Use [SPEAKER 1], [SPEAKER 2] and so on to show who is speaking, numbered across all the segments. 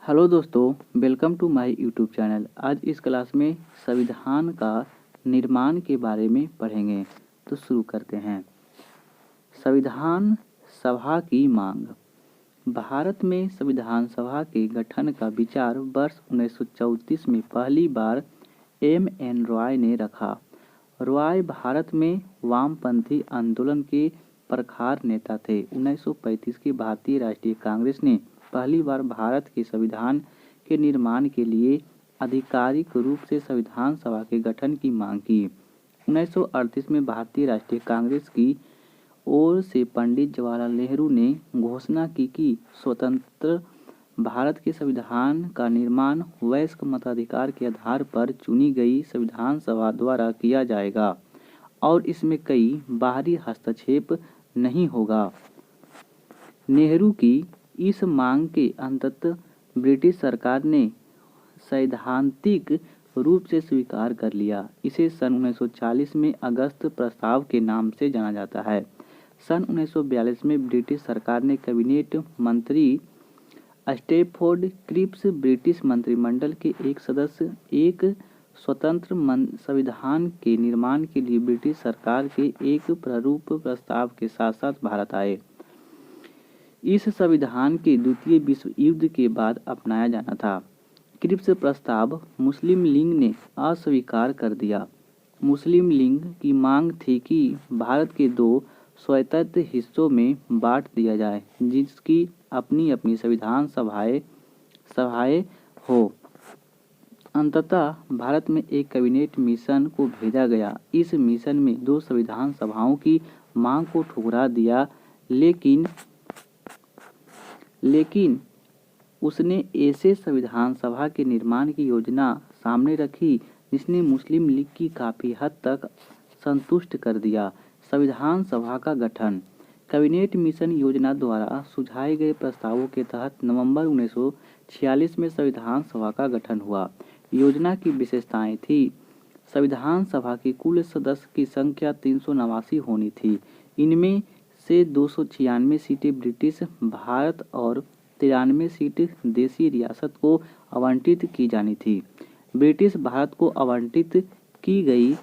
[SPEAKER 1] Hello दोस्तों, welcome to my YouTube channel. आज इस क्लास में संविधान का निर्माण के बारे में पढ़ेंगे। तो शुरू करते हैं। संविधान सभा की मांग। भारत में संविधान सभा के गठन का विचार वर्ष 1934 में पहली बार एम.एन. रॉय ने रखा। रॉय भारत में वामपंथी आंदोलन के प्रखर नेता थे। 1935 की भारतीय राष्ट्रीय कांग्रेस ने पहली बार भारत के संविधान के निर्माण के लिए आधिकारिक रूप से संविधान सभा के गठन की मांग की। 1938 में भारतीय राष्ट्रीय कांग्रेस की ओर से पंडित जवाहरलाल नेहरू ने घोषणा की कि स्वतंत्र भारत के संविधान का निर्माण वयस्क मताधिकार के आधार पर चुनी गई संविधान सभा द्वारा किया जाएगा और इसमें कोई बाहरी हस्तक्षेप नहीं होगा। नेहरू की इस मांग के अंततः ब्रिटिश सरकार ने सैद्धांतिक रूप से स्वीकार कर लिया। इसे सन 1940 में अगस्त प्रस्ताव के नाम से जाना जाता है। सन 1942 में ब्रिटिश सरकार ने कैबिनेट मंत्री स्टैफोर्ड क्रिप्स ब्रिटिश मंत्रिमंडल के एक सदस्य एक स्वतंत्र संविधान के निर्माण के लिए ब्रिटिश सरकार के एक प्रारूप प्रस्ताव के साथ साथ भारत आए। इस संविधान के द्वितीय विश्व युद्ध के बाद अपनाया जाना था। क्रिप्स प्रस्ताव मुस्लिम लीग ने अस्वीकार कर दिया। मुस्लिम लीग की मांग थी कि भारत के दो स्वायत्त हिस्सों में बांट दिया जाए, जिसकी अपनी अपनी संविधान सभाएं हो। अंततः भारत में एक कैबिनेट मिशन को भेजा गया। इस मिशन में दो संविधान सभाओं की मांग को ठुकरा दिया, लेकिन उसने ऐसे संविधान सभा के निर्माण की योजना सामने रखी जिसने मुस्लिम लीग की काफ़ी हद तक संतुष्ट कर दिया। संविधान सभा का गठन। कैबिनेट मिशन योजना द्वारा सुझाए गए प्रस्तावों के तहत नवंबर 1946 में संविधान सभा का गठन हुआ। योजना की विशेषताएं थी। संविधान सभा की कुल सदस्य की संख्या 389 होनी थी। इनमें से 296 सीटें ब्रिटिश भारत और 93 सीट देसी रियासत को आवंटित की जानी थी। ब्रिटिश भारत को आवंटित की गई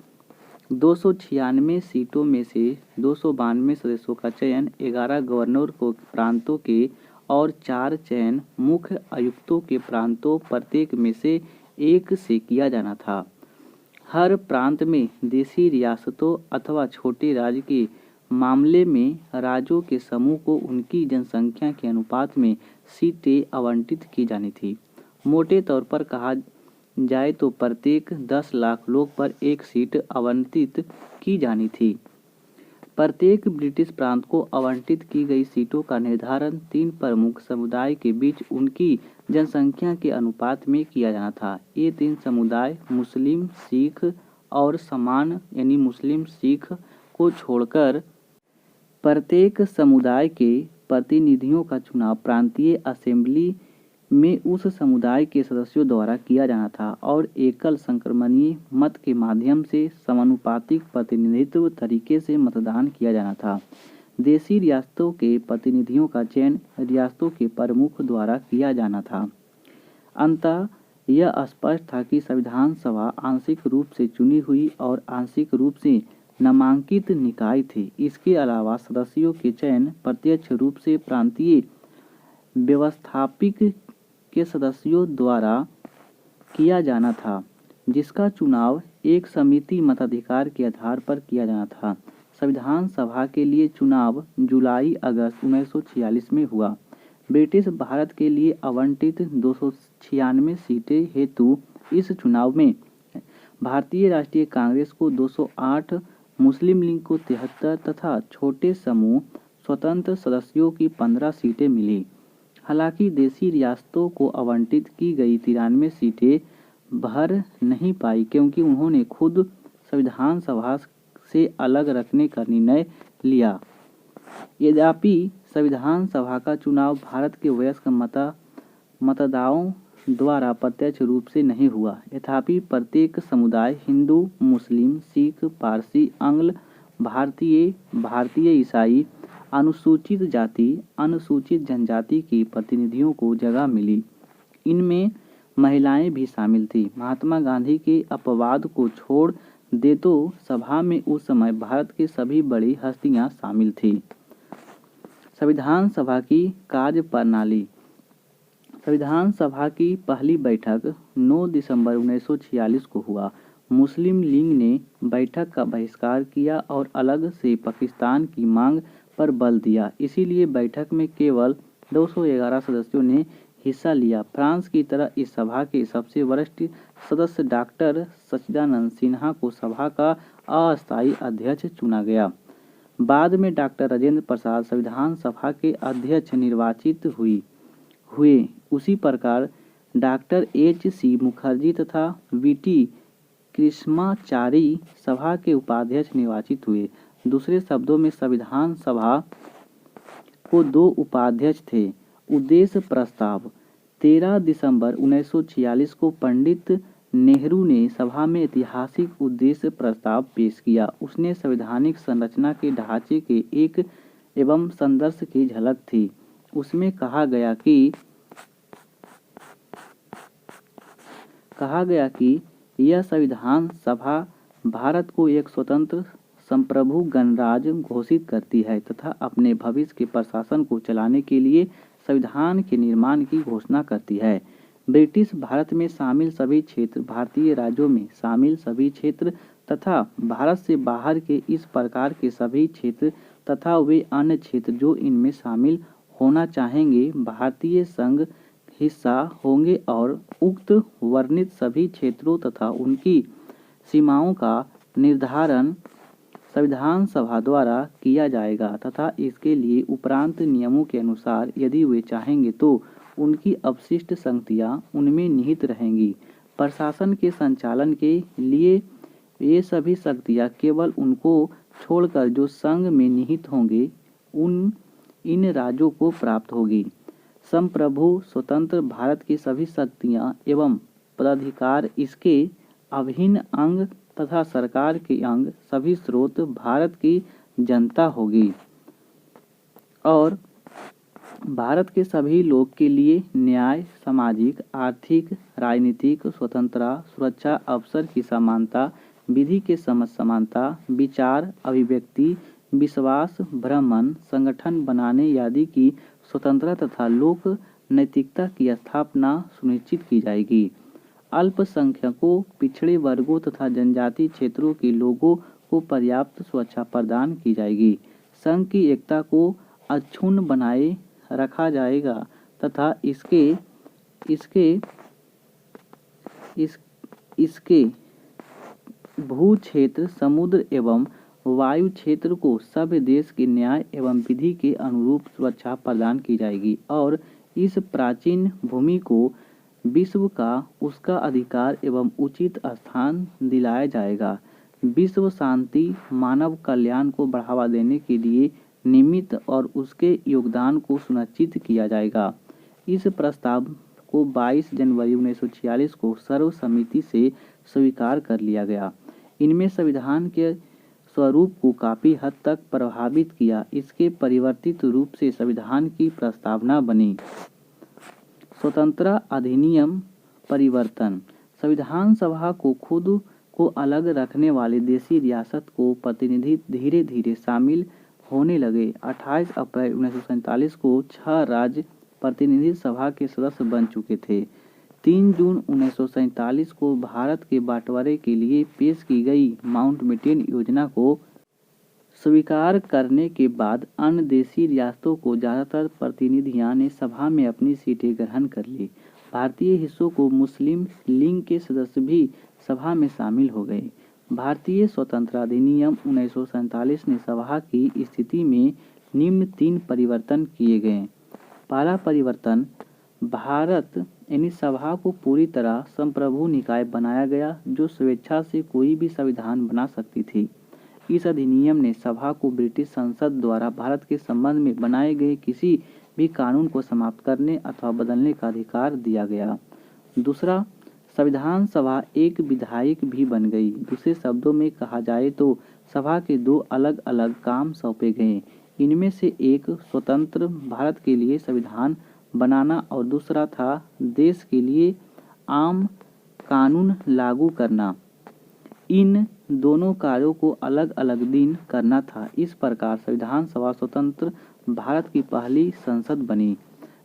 [SPEAKER 1] 296 सीटों में से 292 सदस्यों का चयन 11 गवर्नर को प्रांतों के और 4 चयन मुख्य आयुक्तों के प्रांतों प्रत्येक में से एक से किया जाना था। हर प्रांत में देसी रियासतों अथवा छोटे राज्य के मामले में राज्यों के समूह को उनकी जनसंख्या के अनुपात में सीटें आवंटित की जानी थी। मोटे तौर पर कहा जाए तो प्रत्येक 10 लाख लोग पर एक सीट आवंटित की जानी थी। प्रत्येक ब्रिटिश प्रांत को आवंटित की गई सीटों का निर्धारण 3 प्रमुख समुदाय के बीच उनकी जनसंख्या के अनुपात में किया जाना था। ये 3 समुदाय मुस्लिम, सिख और समान यानी मुस्लिम सिख को छोड़कर प्रत्येक समुदाय के प्रतिनिधियों का चुनाव प्रांतीय असेंबली में उस समुदाय के सदस्यों द्वारा किया जाना था और एकल संक्रमणीय मत के माध्यम से समानुपातिक प्रतिनिधित्व तरीके से मतदान किया जाना था। देसी रियासतों के प्रतिनिधियों का चयन रियासतों के प्रमुख द्वारा किया जाना था। अंततः यह स्पष्ट था कि संविधान सभा आंशिक रूप से चुनी हुई और आंशिक रूप से नामांकित निकाय थी। इसके अलावा सदस्यों के चयन प्रत्यक्ष रूप से प्रांतीय व्यवस्थापिक के सदस्यों द्वारा किया जाना था, जिसका चुनाव एक समिति मताधिकार के आधार पर किया जाना था। संविधान सभा के लिए चुनाव जुलाई-अगस्त 1946 में हुआ। ब्रिटिश भारत के लिए आवंटित 296 सीटें हेतु इस चुनाव में भारतीय राष्ट्रीय कांग्रेस को 208, मुस्लिम लीग को 73 तथा छोटे समूह स्वतंत्र सदस्यों की 15 सीटें मिली। हालांकि देसी रियासतों को आवंटित की गई 93 सीटें भर नहीं पाई, क्योंकि उन्होंने खुद संविधान सभा से अलग रखने का निर्णय लिया। यद्यपि संविधान सभा का चुनाव भारत के वयस्क मतदाताओं द्वारा प्रत्यक्ष रूप से नहीं हुआ, तथापि प्रत्येक समुदाय हिंदू, मुस्लिम, सिख, पारसी, आंग्ल, भारतीय ईसाई, अनुसूचित जाति, अनुसूचित जनजाति के प्रतिनिधियों को जगह मिली। इनमें महिलाएं भी शामिल थीं। महात्मा गांधी के अपवाद को छोड़ दे तो सभा में उस समय भारत की सभी बड़ी हस्तियां शामिल थीं। संविधान सभा की कार्यप्रणाली। संविधान सभा की पहली बैठक 9 दिसंबर 1946 को हुआ। मुस्लिम लीग ने बैठक का बहिष्कार किया और अलग से पाकिस्तान की मांग पर बल दिया। इसीलिए बैठक में केवल 211 सदस्यों ने हिस्सा लिया। फ्रांस की तरह इस सभा के सबसे वरिष्ठ सदस्य डॉक्टर सच्चिदानंद सिन्हा को सभा का अस्थायी अध्यक्ष चुना गया। बाद में डॉक्टर राजेंद्र प्रसाद संविधान सभा के अध्यक्ष निर्वाचित हुए। उसी प्रकार डॉक्टर H.C. मुखर्जी तथा V.T. कृष्णाचारी सभा के उपाध्यक्ष निर्वाचित हुए। दूसरे शब्दों में संविधान सभा को 2 उपाध्यक्ष थे। उद्देश्य प्रस्ताव। 13 दिसंबर 1946 को पंडित नेहरू ने सभा में ऐतिहासिक उद्देश्य प्रस्ताव पेश किया। उसने संवैधानिक संरचना के ढांचे के एक एवं संदर्भ की झलक थी। उसमें कहा गया कि यह संविधान सभा भारत को एक स्वतंत्र संप्रभु गणराज्य घोषित करती है तथा अपने भविष्य के प्रशासन को चलाने के लिए संविधान के निर्माण की घोषणा करती है। ब्रिटिश भारत में शामिल सभी क्षेत्र, भारतीय राज्यों में शामिल सभी क्षेत्र तथा भारत से बाहर के इस प्रकार के सभी क्षेत्र तथा वे अन्य क्षेत्र जो इनमें शामिल होना चाहेंगे, भारतीय संघ हिस्सा होंगे और उक्त वर्णित सभी क्षेत्रों तथा उनकी सीमाओं का निर्धारण संविधान सभा द्वारा किया जाएगा तथा इसके लिए उपरांत नियमों के अनुसार यदि वे चाहेंगे तो उनकी अवशिष्ट शक्तियाँ उनमें निहित रहेंगी। प्रशासन के संचालन के लिए ये सभी शक्तियाँ केवल उनको छोड़कर जो संघ में निहित होंगे इन राज्यों को प्राप्त होगी। संप्रभु स्वतंत्र भारत की सभी शक्तियाँ एवं पदाधिकार इसके अभिन्न अंग तथा सरकार के अंग सभी स्रोत भारत की जनता होगी और भारत के सभी लोग के लिए न्याय, सामाजिक, आर्थिक, राजनीतिक स्वतंत्रता, सुरक्षा, अवसर की समानता, विधि के समझ समानता, विचार, अभिव्यक्ति, विश्वास, भ्रमण, संगठन बनाने आदि की स्वतंत्रता तथा लोक नैतिकता की स्थापना सुनिश्चित की जाएगी। अल्पसंख्यकों, पिछड़े वर्गों तथा जनजातीय क्षेत्रों के लोगों को पर्याप्त सुरक्षा प्रदान की जाएगी। संघ की एकता को अक्षुण्ण बनाए रखा जाएगा तथा इसके भू क्षेत्र, समुद्र एवं वायु क्षेत्र को सभ्य देश के न्याय एवं विधि के अनुरूप सुरक्षा प्रदान की जाएगी और इस प्राचीन भूमि को विश्व का उसका अधिकार एवं उचित स्थान दिलाया जाएगा। विश्व शांति, मानव कल्याण को बढ़ावा देने के लिए निमित्त और उसके योगदान को सुनिश्चित किया जाएगा। इस प्रस्ताव को 22 जनवरी 1946 को सर्वसम्मति से स्वीकार कर लिया गया। इनमें संविधान के स्वरूप को काफ़ी हद तक प्रभावित किया। इसके परिवर्तित रूप से संविधान की प्रस्तावना बनी। स्वतंत्रता अधिनियम परिवर्तन। संविधान सभा को खुद को अलग रखने वाले देशी रियासत को प्रतिनिधि धीरे धीरे शामिल होने लगे। 28 अप्रैल 1947 को 6 राज्य प्रतिनिधि सभा के सदस्य बन चुके थे। 3 जून 1947 को भारत के बंटवारे के लिए पेश की गई माउंटबेटन योजना को स्वीकार करने के बाद अन्य देशी रियासतों को ज़्यादातर प्रतिनिधियों ने सभा में अपनी सीटें ग्रहण कर ली। भारतीय हिस्सों को मुस्लिम लीग के सदस्य भी सभा में शामिल हो गए। भारतीय स्वतंत्रता अधिनियम 1947 ने सभा की स्थिति में निम्न 3 परिवर्तन किए गए। पहला परिवर्तन, भारत यानी सभा को पूरी तरह संप्रभु निकाय बनाया गया जो स्वेच्छा से कोई भी संविधान बना सकती थी। इस अधिनियम ने सभा को ब्रिटिश संसद द्वारा भारत के संबंध में बनाए गए किसी भी कानून को समाप्त करने अथवा बदलने का अधिकार दिया गया। दूसरा, संविधान सभा एक विधायक भी बन गई। दूसरे शब्दों में कहा जाए तो सभा के 2 अलग अलग काम सौंपे गए। इनमें से एक, स्वतंत्र भारत के लिए संविधान बनाना और दूसरा था देश के लिए आम कानून लागू करना। इन दोनों कार्यों को अलग अलग दिन करना था। इस प्रकार संविधान सभा स्वतंत्र भारत की पहली संसद बनी।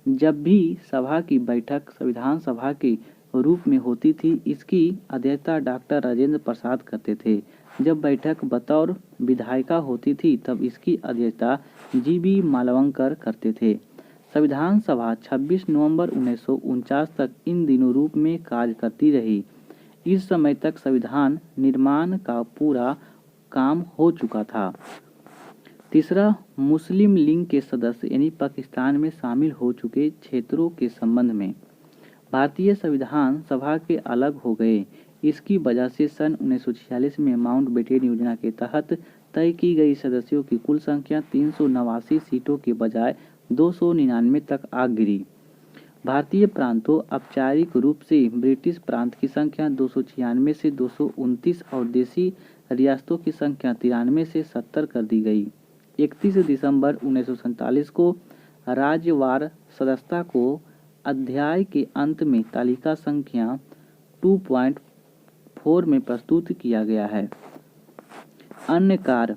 [SPEAKER 1] जब भी सभा की बैठक संविधान सभा के रूप में होती थी, इसकी अध्यक्षता डॉक्टर राजेंद्र प्रसाद करते थे। जब बैठक बतौर विधायिका होती थी, तब इसकी अध्यक्षता जी.बी. मालवंकर करते थे। संविधान सभा 26 नवंबर 1949 तक इन दिनों रूप में कार्य करती रही। इस समय तक संविधान निर्माण का पूरा काम हो चुका था। तीसरा, मुस्लिम लीग के सदस्य यानी पाकिस्तान में शामिल हो चुके क्षेत्रों के संबंध में भारतीय संविधान सभा के अलग हो गए। इसकी वजह से सन 1946 में माउंटबेटन योजना के तहत तय की गई सदस्यों की कुल संख्या 389 सीटों के बजाय 299 तक आ गिरी। भारतीय प्रांतों औपचारिक रूप से ब्रिटिश प्रांत की संख्या 296 से 229 और देशी रियासतों की संख्या 93 से 70 कर दी गई। 31 दिसंबर 1947 को राज्यवार सदस्यता को अध्याय के अंत में तालिका संख्या 2.4 में प्रस्तुत किया गया है। अन्य कार्य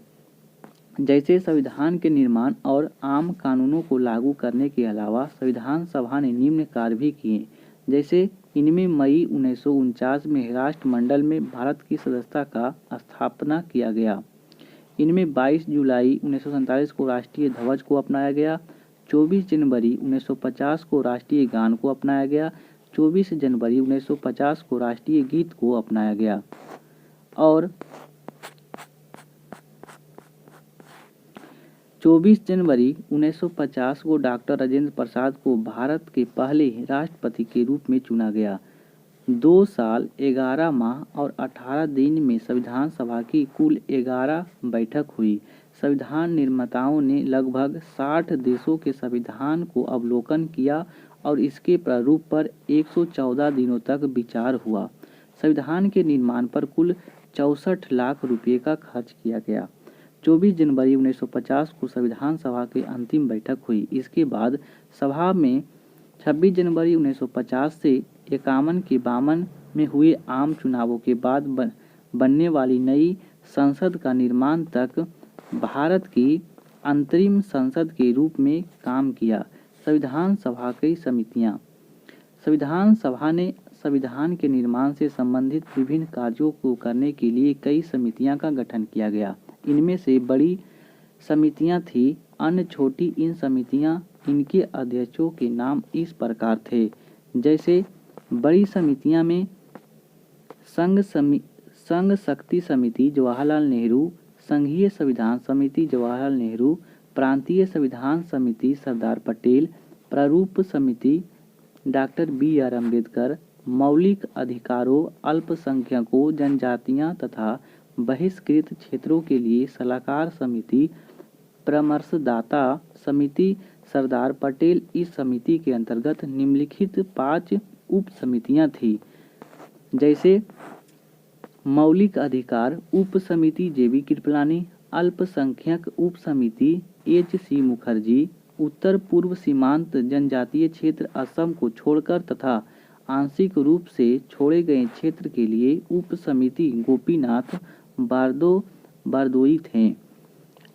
[SPEAKER 1] जैसे संविधान के निर्माण और आम कानूनों को लागू करने के अलावा संविधान सभा ने निम्न कार्य भी किए। जैसे इनमें मई 1949 में राष्ट्रमंडल में भारत की सदस्यता का स्थापना किया गया। इनमें 22 जुलाई 1947 को राष्ट्रीय ध्वज को अपनाया गया। 24 जनवरी 1950 को राष्ट्रीय गान को अपनाया गया। 24 जनवरी 1950 को राष्ट्रीय गीत को अपनाया गया और 24 जनवरी 1950 को डॉक्टर राजेंद्र प्रसाद को भारत के पहले राष्ट्रपति के रूप में चुना गया। 2 साल 11 माह और 18 दिन में संविधान सभा की कुल 11 बैठक हुई। संविधान निर्माताओं ने लगभग 60 देशों के संविधान को अवलोकन किया और इसके प्रारूप पर 114 दिनों तक विचार हुआ। संविधान के निर्माण पर कुल 64 लाख रुपये का खर्च किया गया। 24 जनवरी 1950 को संविधान सभा की अंतिम बैठक हुई। इसके बाद सभा में 26 जनवरी 1950 से 51 के 52 में हुए आम चुनावों के बाद बनने वाली नई संसद का निर्माण तक भारत की अंतरिम संसद के रूप में काम किया। संविधान सभा की समितियां। संविधान सभा ने संविधान के निर्माण से संबंधित विभिन्न कार्यों को करने के लिए कई समितियां का गठन किया गया। इनमें से बड़ी समितियां थी, अन्य छोटी। इन समितियां इनके अध्यक्षों के नाम इस प्रकार थे। जैसे बड़ी समितियां में संघ शक्ति समिति जवाहरलाल नेहरू, संघीय संविधान समिति जवाहरलाल नेहरू, प्रांतीय संविधान समिति सरदार पटेल, प्रारूप समिति डॉक्टर बी.आर. अम्बेडकर, मौलिक अधिकारों, अल्पसंख्यकों, जनजातियां तथा बहिष्कृत क्षेत्रों के लिए सलाहकार समिति, परामर्शदाता समिति सरदार पटेल। इस समिति के अंतर्गत निम्नलिखित 5 उप समितियां थी। जैसे मौलिक अधिकार उप समिति जे.बी. कृपलानी, अल्पसंख्यक उप समिति H.C. मुखर्जी, उत्तर पूर्व सीमांत जनजातीय क्षेत्र असम को छोड़कर तथा आंशिक रूप से छोड़े गए क्षेत्र के लिए उप समिति गोपीनाथ बारदोई थे।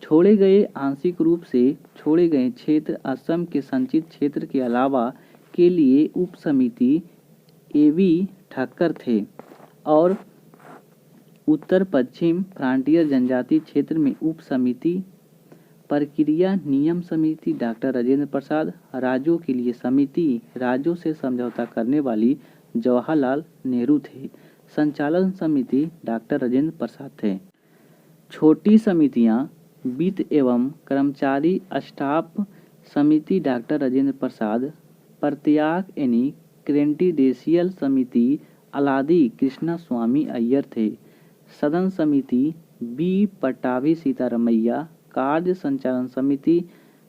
[SPEAKER 1] छोड़े गए आंशिक रूप से छोड़े गए क्षेत्र असम के संचित क्षेत्र के अलावा के लिए उप समिति A.V. ठक्कर थे और उत्तर पश्चिम फ्रंटियर जनजातीय क्षेत्र में उप समिति प्रक्रिया नियम समिति डॉक्टर राजेंद्र प्रसाद, राज्यों के लिए समिति राज्यों से समझौता करने वाली जवाहरलाल नेहरू थे। संचालन समिति डॉक्टर राजेंद्र प्रसाद थे। छोटी समितियां वित्त एवं कर्मचारी स्टाफ समिति डॉक्टर राजेंद्र प्रसाद, प्रत्याक यानी क्रेडिटेशियल समिति अलादी कृष्णा स्वामी अय्यर थे। सदन समिति बी पट्टाभी सीतारमैया, कार्य संचालन समिति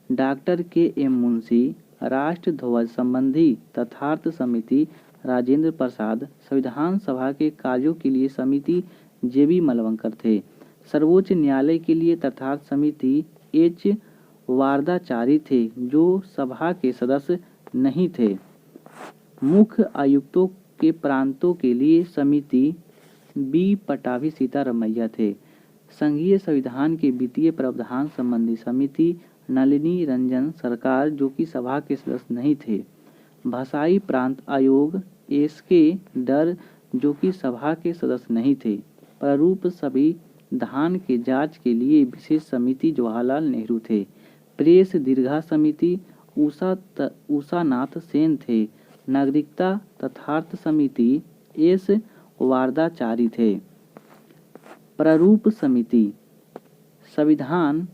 [SPEAKER 1] डॉक्टर के.एम. मुंशी, राष्ट्र ध्वज संबंधी तथार्थ समिति राजेंद्र प्रसाद, संविधान सभा के कार्यों के लिए समिति जे.बी. मालवंकर थे। सर्वोच्च न्यायालय के लिए तथार्थ समिति H. वारदाचारी थे, जो सभा के सदस्य नहीं थे। मुख्य आयुक्तों के प्रांतों के लिए समिति बी पटाभी सीतारमैया थे। संघीय संविधान के वित्तीय प्रावधान संबंधी समिति नलिनी रंजन सरकार, जो कि सभा के सदस्य नहीं थे। भाषाई प्रांत आयोग एस.के. डर, जो कि सभा के सदस्य नहीं थे। प्रारूप संविधान के जांच के लिए विशेष समिति जवाहरलाल नेहरू थे। प्रेस दीर्घा समिति उषानाथ सेन थे। नागरिकता तथार्थ समिति एस. वारदाचारी थे। प्रारूप समिति संविधान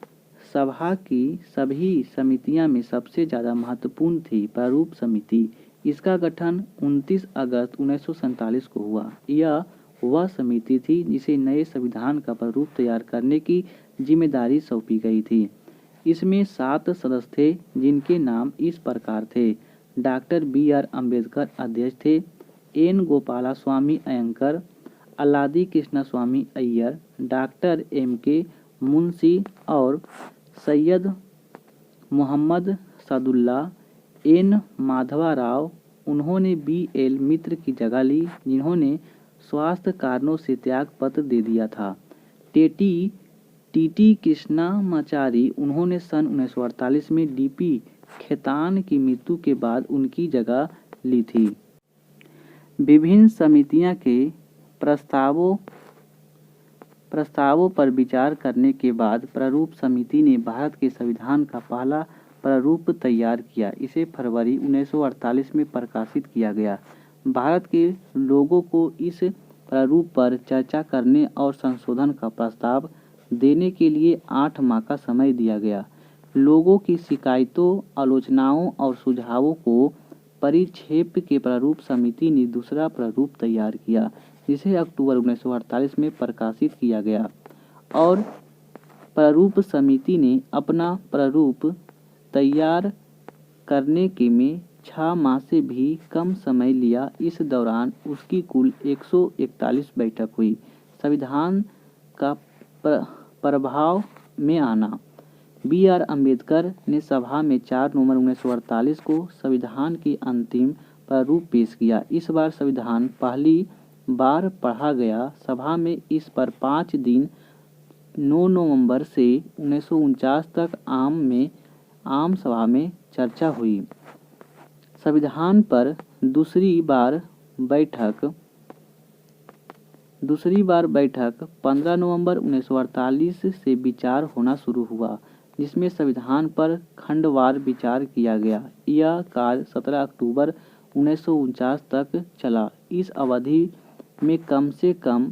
[SPEAKER 1] सभा की सभी समितियां में सबसे ज़्यादा महत्वपूर्ण थी। प्रारूप समिति, इसका गठन 29 अगस्त 1947 को हुआ। यह वह समिति थी जिसे नए संविधान का प्रारूप तैयार करने की जिम्मेदारी सौंपी गई थी। इसमें 7 सदस्य थे, जिनके नाम इस प्रकार थे। Doctor B R. अम्बेडकर अध्यक्ष थे। N. Gopalaswami Ayyangar, Alladi Krishnaswami Ayyar, doctor M K. Munshi और सैयद मोहम्मद सादुल्ला, एन. माधवा राव। उन्होंने बी.एल. मित्र की जगह ली, जिन्होंने स्वास्थ्य कारणों से त्याग पत्र दे दिया था। टी.टी. कृष्णामाचारी, उन्होंने सन 1948 में डी.पी. खेतान की मृत्यु के बाद उनकी जगह ली थी। विभिन्न समितियों के प्रस्तावों पर विचार करने के बाद प्रारूप समिति ने भारत के संविधान का पहला प्रारूप तैयार किया। इसे फरवरी 1948 में प्रकाशित किया गया। भारत के लोगों को इस प्रारूप पर चर्चा करने और संशोधन का प्रस्ताव देने के लिए 8 माह का समय दिया गया। लोगों की शिकायतों, आलोचनाओं और सुझावों को परिक्षेप के प्रारूप समिति ने दूसरा प्रारूप तैयार किया, जिसे अक्टूबर 1948 में प्रकाशित किया गया और प्रारूप समिति ने अपना प्रारूप तैयार करने के में 6 माह से भी कम समय लिया। इस दौरान उसकी कुल 141 बैठक हुई। संविधान का प्रभाव में आना। बी.आर. अम्बेडकर ने सभा में 4 नवंबर 1948 को संविधान की अंतिम प्रारूप पेश किया। इस बार संविधान पहली बार पढ़ा गया। सभा में इस पर 5 दिन 9 नवंबर से 1949 तक आम सभा में चर्चा हुई। संविधान पर दूसरी बार बैठक 15 नवंबर 1948 से विचार होना शुरू हुआ, जिसमें संविधान पर खंडवार विचार किया गया। यह कार्य 17 अक्टूबर 1949 तक चला। इस अवधि में कम से कम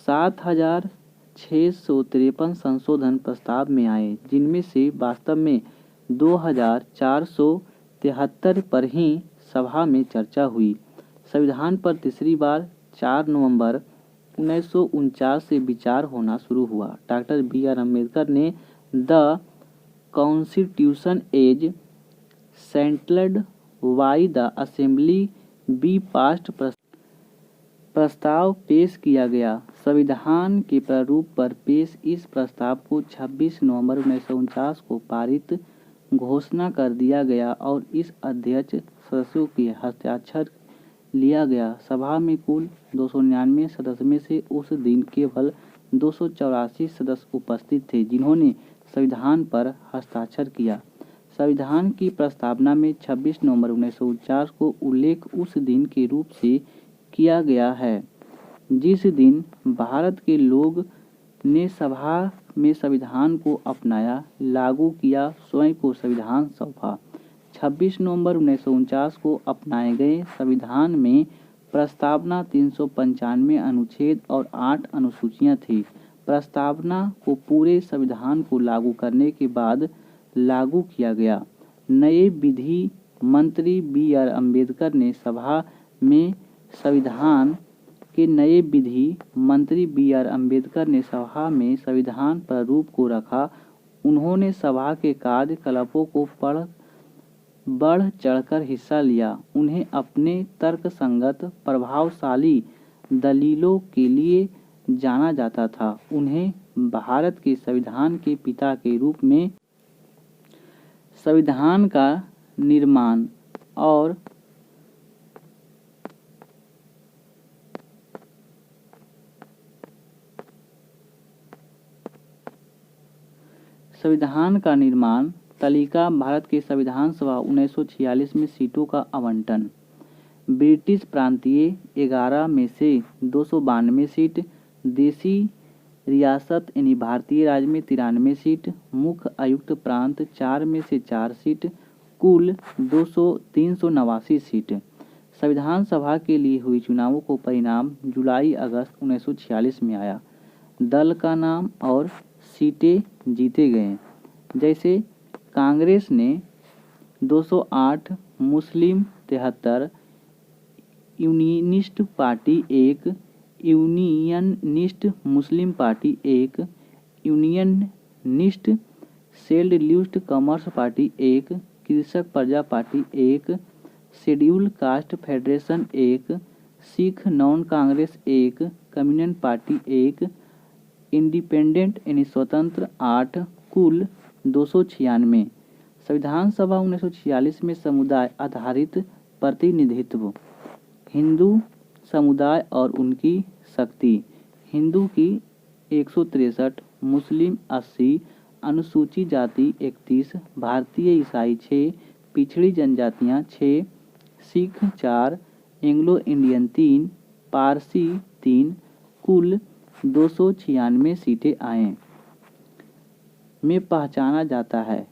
[SPEAKER 1] 7,653 संशोधन प्रस्ताव में आए, जिनमें से वास्तव में 2,473 पर ही सभा में चर्चा हुई। संविधान पर तीसरी बार 4 नवंबर 1949 से विचार होना शुरू हुआ। Doctor B R. अम्बेडकर ने the constitution as settled by the assembly be passed प्रस्ताव पेश किया गया। संविधान के प्रारूप पर पेश इस प्रस्ताव को 26 नवंबर 1949 को पारित घोषणा कर दिया गया और इस अध्यक्ष सदस्यों के हस्ताक्षर लिया गया। सभा में कुल 299 सदस्य में से उस दिन केवल 284 सदस्य उपस्थित थे, जिन्होंने संविधान पर हस्ताक्षर किया। संविधान की प्रस्तावना में 26 नवंबर 1949 को उल्लेख उस दिन के रूप से किया गया है जिस दिन भारत के लोग ने सभा में संविधान को अपनाया, लागू किया, स्वयं को संविधान सौंपा। 26 नवंबर 1949 को अपनाए गए संविधान में प्रस्तावना 395 अनुच्छेद और 8 अनुसूचियां थी। प्रस्तावना को पूरे संविधान को लागू करने के बाद लागू किया गया। नए विधि मंत्री बी.आर. अम्बेडकर ने सभा में संविधान प्रारूप को रखा। उन्होंने सभा के कार्यकलापों को बढ़ चढ़कर हिस्सा लिया। उन्हें अपने तर्कसंगत, प्रभावशाली दलीलों के लिए जाना जाता था। उन्हें भारत के संविधान के पिता के रूप में संविधान का निर्माण और संविधान का निर्माण तालिका भारत के संविधान सभा 1946 में सीटों का आवंटन। ब्रिटिश प्रांतीय 11 में से 292 सीट, देसी रियासत यानी भारतीय राज्य में 93 सीट, मुख्य आयुक्त प्रांत 4 में से 4 सीट, कुल 389 सीट। संविधान सभा के लिए हुई चुनावों को परिणाम जुलाई अगस्त 1946 में आया। दल का नाम और सीटें जीते गए। जैसे कांग्रेस ने 208, मुस्लिम 73, unionist party 1, unionist Muslim party 1, unionist scheduled commerce party 1, कृषक प्रजा party 1, schedule caste federation 1, Sikh non Congress 1, communist party 1, independent यानी स्वतंत्र 8, कुल 296। संविधान सभा 1946 में समुदाय आधारित प्रतिनिधित्व। हिंदू समुदाय और उनकी शक्ति। हिंदू की 163, मुस्लिम 80, अनुसूचित जाति 31, भारतीय ईसाई 6, पिछड़ी जनजातियां 6, सिख 4, एंग्लो इंडियन 3, पारसी 3, कुल 296 सीटें आए में पहचाना जाता है।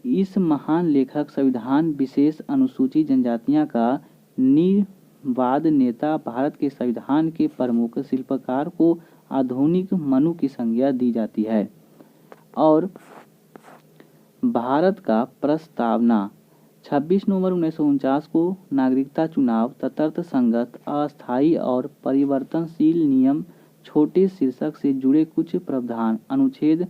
[SPEAKER 1] इस महान लेखक संविधान विशेष अनुसूचित जनजातियां का निर्वाद नेता, भारत के संविधान के प्रमुख शिल्पकार को आधुनिक मनु की संज्ञा दी जाती है। और भारत का प्रस्तावना 26 नवंबर 1949 को नागरिकता चुनाव, तटस्थ संगत, अस्थायी और परिवर्तनशील नियम, छोटे शीर्षक से जुड़े कुछ प्रावधान, अनुच्छेद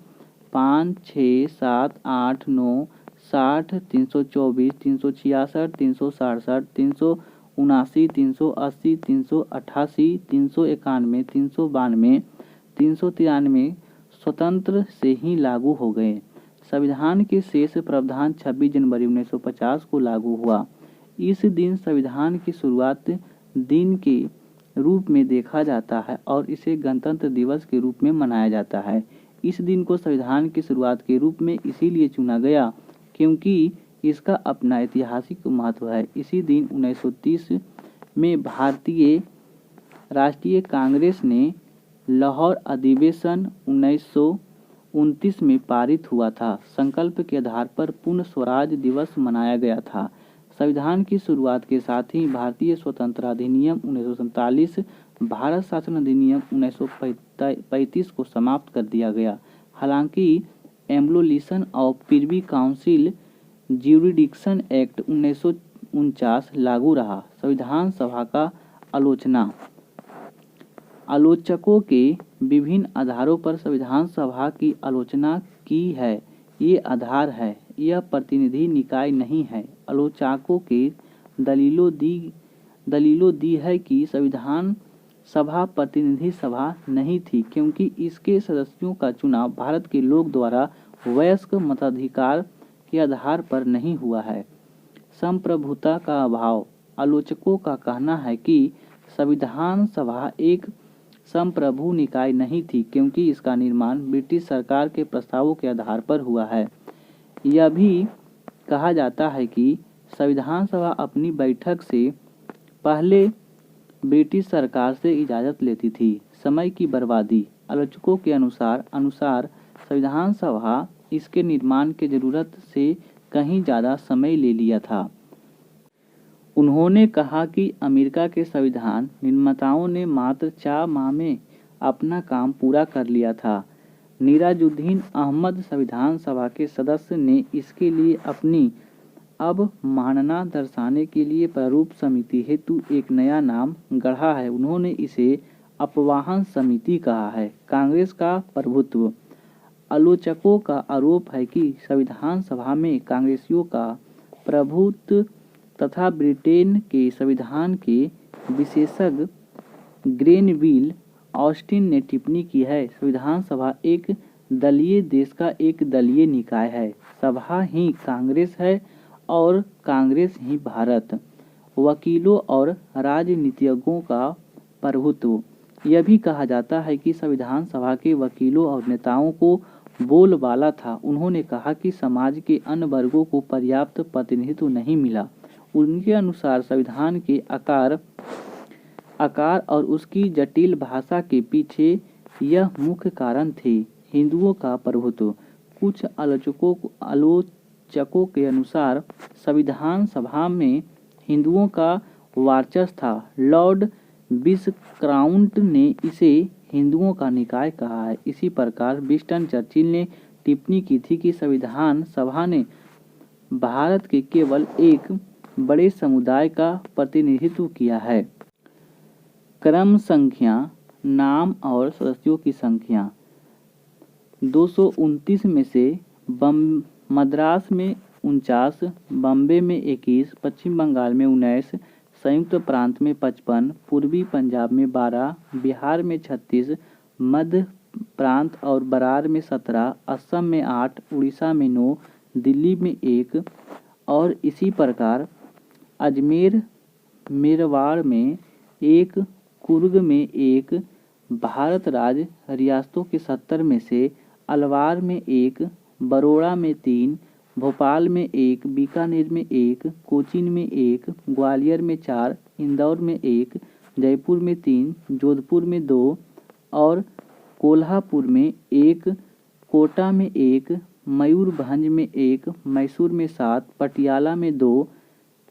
[SPEAKER 1] 5, 6, 7, 8, 9, 60, 324, 366, 367, 379, 380, 388, 391, 392, 393 स्वतंत्र से ही लागू हो गए। संविधान के शेष प्रावधान 26 जनवरी 1950 को लागू हुआ। इस दिन संविधान की शुरुआत दिन के रूप में देखा जाता है और इसे गणतंत्र दिवस के रूप में मनाया जाता है। इस दिन को संविधान की शुरुआत के रूप में इसीलिए चुना गया क्योंकि इसका अपना ऐतिहासिक महत्व है। इसी दिन 1930 में भारतीय राष्ट्रीय कांग्रेस ने लाहौर अधिवेशन 1929 में पारित हुआ था। संकल्प के आधार पर पूर्ण स्वराज दिवस मनाया गया था। संविधान की शुरुआत के साथ ही भारतीय स्वतंत्रता अधिनियम 1947, भारत शासन अधिनियम 1935 को समाप्त कर दिया गया। हालांकि abolition of privy council jurisdiction act 1949 लागू रहा। संविधान सभा का आलोचना। आलोचकों के विभिन्न आधारों पर संविधान सभा की आलोचना की है। ये आधार है, यह प्रतिनिधि निकाय नहीं है। आलोचकों के दलीलों दी है कि संविधान सभा प्रतिनिधि सभा नहीं थी क्योंकि इसके सदस्यों का चुनाव भारत के लोग द्वारा वयस्क मताधिकार के आधार पर नहीं हुआ है। संप्रभुता का अभाव। आलोचकों का कहना है कि संविधान सभा एक संप्रभु निकाय नहीं थी क्योंकि इसका निर्माण ब्रिटिश सरकार के प्रस्तावों के आधार पर हुआ है। यह भी कहा जाता है कि संविधान सभा अपनी बैठक से पहले ब्रिटिश सरकार से इजाज़त लेती थी। समय की बर्बादी। आलोचकों के अनुसार संविधान सभा इसके निर्माण की जरूरत से कहीं ज़्यादा समय ले लिया था। उन्होंने कहा कि अमेरिका के संविधान निर्माताओं ने मात्र 4 माह में अपना काम पूरा कर लिया था। निराजुद्दीन अहमद संविधान सभा के सदस्य ने इसके लिए अपनी अवमानना दर्शाने के लिए प्रारूप समिति हेतु एक नया नाम गढ़ा है। उन्होंने इसे अपवाहन समिति कहा है। कांग्रेस का प्रभुत्व। आलोचकों का आरोप है कि संविधान सभा में कांग्रेसियों का प्रभुत्व तथा ब्रिटेन के संविधान के विशेषज्ञ ग्रेनविल ऑस्टिन ने टिप्पणी की है, संविधान सभा एक दलीय देश का एक दलीय निकाय है। सभा ही कांग्रेस है और कांग्रेस ही भारत। वकीलों और राजनीतिज्ञों का प्रभुत्व। यह भी कहा जाता है कि संविधान सभा के वकीलों और नेताओं को बोलबाला था। उन्होंने कहा कि समाज के अन्य वर्गों को पर्याप्त प्रतिनिधित्व नहीं मिला। उनके अनुसार संविधान के आकार और उसकी जटिल भाषा के पीछे यह मुख्य कारण थे। हिंदुओं का प्रभुत्व। कुछ आलोचकों के अनुसार संविधान सभा में हिंदुओं का वर्चस्व था। लॉर्ड विस्क्राउंट ने इसे हिंदुओं का निकाय कहा है। इसी प्रकार विंस्टन चर्चिल ने टिप्पणी की थी कि संविधान सभा ने भारत के केवल एक बड़े समुदाय का प्रतिनिधित्व किया है। क्रम संख्या, नाम और सदस्यों की संख्या। 229 में से मद्रास में 49, बॉम्बे में 21, पश्चिम बंगाल में 19, संयुक्त प्रांत में 55, पूर्वी पंजाब में 12, बिहार में 36, मध्य प्रांत और बरार में 17, असम में 8, उड़ीसा में 9, दिल्ली में 1 और इसी प्रकार अजमेर मेरवाड़ में 1, कुर्ग में 1, भारत राज्य रियासतों के 70 में से अलवार में 1, बरोड़ा में 3, भोपाल में 1, बीकानेर में 1, कोचीन में 1, ग्वालियर में 4, इंदौर में 1, जयपुर में 3, जोधपुर में 2 और कोल्हापुर में 1, कोटा में 1, मयूरभंज में 1, मैसूर में 7, पटियाला में 2,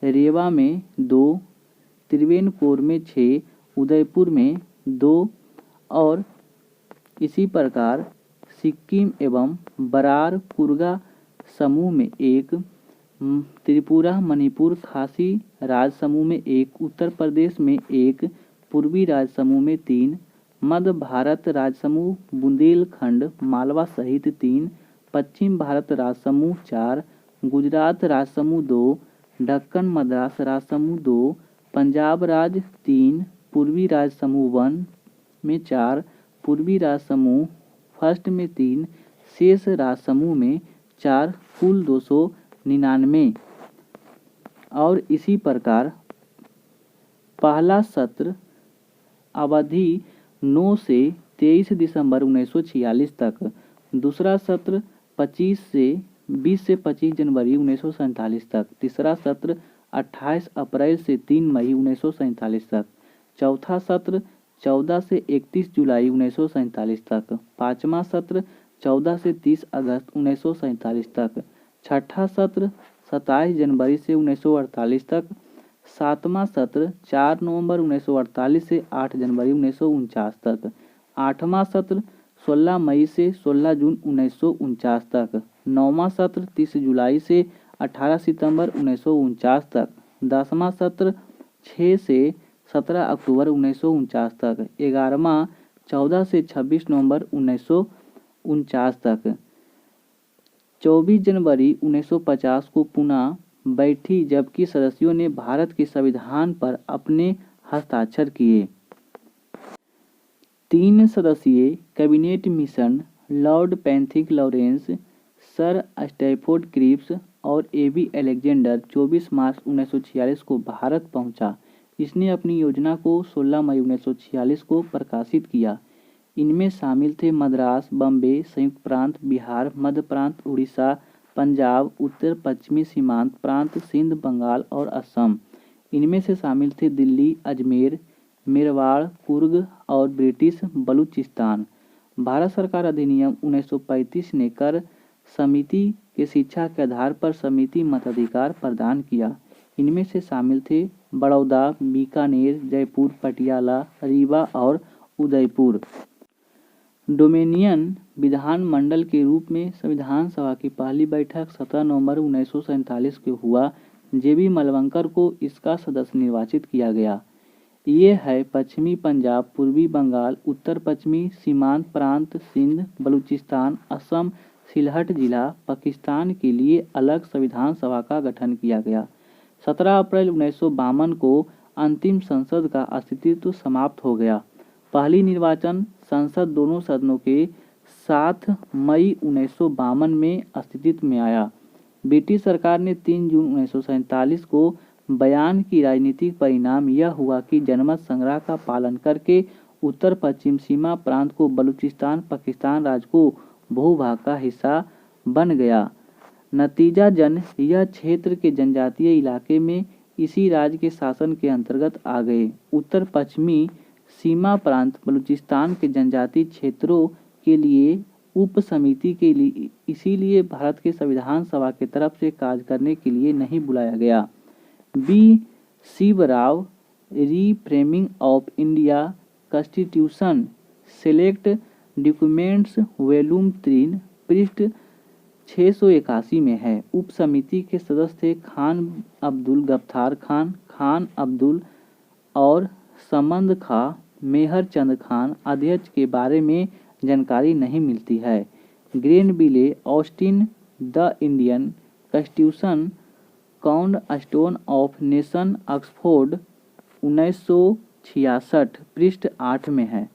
[SPEAKER 1] रेवा में 2, त्रिवेणपुर में 6, उदयपुर में 2 और इसी प्रकार सिक्किम एवं बरार कुर्गा समूह में 1, त्रिपुरा मणिपुर खासी राज समूह में 1, उत्तर प्रदेश में 1, पूर्वी राज समूह में 3, मध्य भारत राज समूह बुंदेलखंड मालवा सहित 3, पश्चिम भारत राज समूह 4, गुजरात राज समूह 2, दक्कन मद्रास राज समूह 2, पंजाब राज 3, पूर्वी राज समूह 1 में 4, पूर्वी राज समूह फर्स्ट में 3, शेष राज समूह में 4, कुल 299। और इसी प्रकार पहला सत्र अवधि 9 से 23 दिसंबर 1946 तक, दूसरा सत्र 20 से 25 जनवरी 1947 तक, तीसरा सत्र 28 अप्रैल से 3 मई 1947 तक, चौथा सत्र 14 से 31 जुलाई 1947 तक, पाँचवा सत्र 14 से 30 अगस्त 1947 तक, छठा सत्र 27 जनवरी से 1948 तक, सातवां सत्र 4 नवंबर 1948 से 8 जनवरी 1949 तक, आठवां सत्र 16 मई से 16 जून 1949 तक, नौवां सत्र 30 जुलाई से 18 सितंबर 1949 तक, 10वां सत्र 6 से 17 अक्टूबर 1949 तक, 11वां 14 से 26 नवंबर 1949 तक। 24 जनवरी 1950 को पुनः बैठी जबकि सदस्यों ने भारत के संविधान पर अपने हस्ताक्षर किए। 3 सदस्यीय cabinet mission Lord Pethick Lawrence, sir Stafford Cripps और एबी अलेक्जेंडर 24 मार्च 1946 को भारत पहुंचा। इसने अपनी योजना को 16 मई 1946 को प्रकाशित किया। इनमें शामिल थे मद्रास, बम्बे, संयुक्त प्रांत, बिहार, मध्य प्रांत, उड़ीसा, पंजाब, उत्तर पश्चिमी सीमांत प्रांत, सिंध, बंगाल और असम। इनमें से शामिल थे दिल्ली, अजमेर, मेरवाड़, कुर्ग और ब्रिटिश बलूचिस्तान। भारत सरकार अधिनियम 1935 ने कर समिति के शिक्षा के आधार पर समिति मताधिकार प्रदान किया। इनमें से शामिल थे बड़ौदा, बीकानेर, जयपुर, पटियाला, रीवा और उदयपुर। डोमिनियन विधानमंडल के रूप में संविधान सभा की पहली बैठक 17 नवंबर 1947 को हुआ। जेबी मलवंकर को इसका सदस्य निर्वाचित किया गया। ये है पश्चिमी पंजाब, पूर्वी बंगाल, उत्तर पश्चिमी सीमांत प्रांत, सिंध, बलूचिस्तान, असम, सिलहट जिला। पाकिस्तान के लिए अलग संविधान सभा का गठन किया गया। 17 अप्रैल 1952 को अंतिम संसद का अस्तित्व समाप्त हो गया। पहली निर्वाचन संसद दोनों सदनों के 7 मई 1952 में अस्तित्व में आया। ब्रिटिश सरकार ने 3 जून 1947 को बयान की राजनीतिक परिणाम यह हुआ कि जनमत संग्रह का पालन करके उत्तर पश्चिम सीमा प्रांत को बलूचिस्तान पाकिस्तान राज्य को भूभाग का हिस्सा बन गया। नतीजाजन यह क्षेत्र के जनजातीय इलाके में इसी राज्य के शासन के अंतर्गत आ गए। उत्तर पश्चिमी सीमा प्रांत बलूचिस्तान के जनजातीय क्षेत्रों के लिए उप समिति के लिए इसीलिए भारत के संविधान सभा के तरफ से कार्य करने के लिए नहीं बुलाया गया। B Shiva Rao reframing of India constitution select documents volume 3 पृष्ठ 681 में है। उप समिति के सदस्य थे खान अब्दुल गफ्फार खान, खान अब्दुल और समंद खां, मेहर चंद खान। अध्यक्ष के बारे में जानकारी नहीं मिलती है। Granville Austin the Indian constitution cornerstone of nation Oxford 1966 पृष्ठ 8 में है।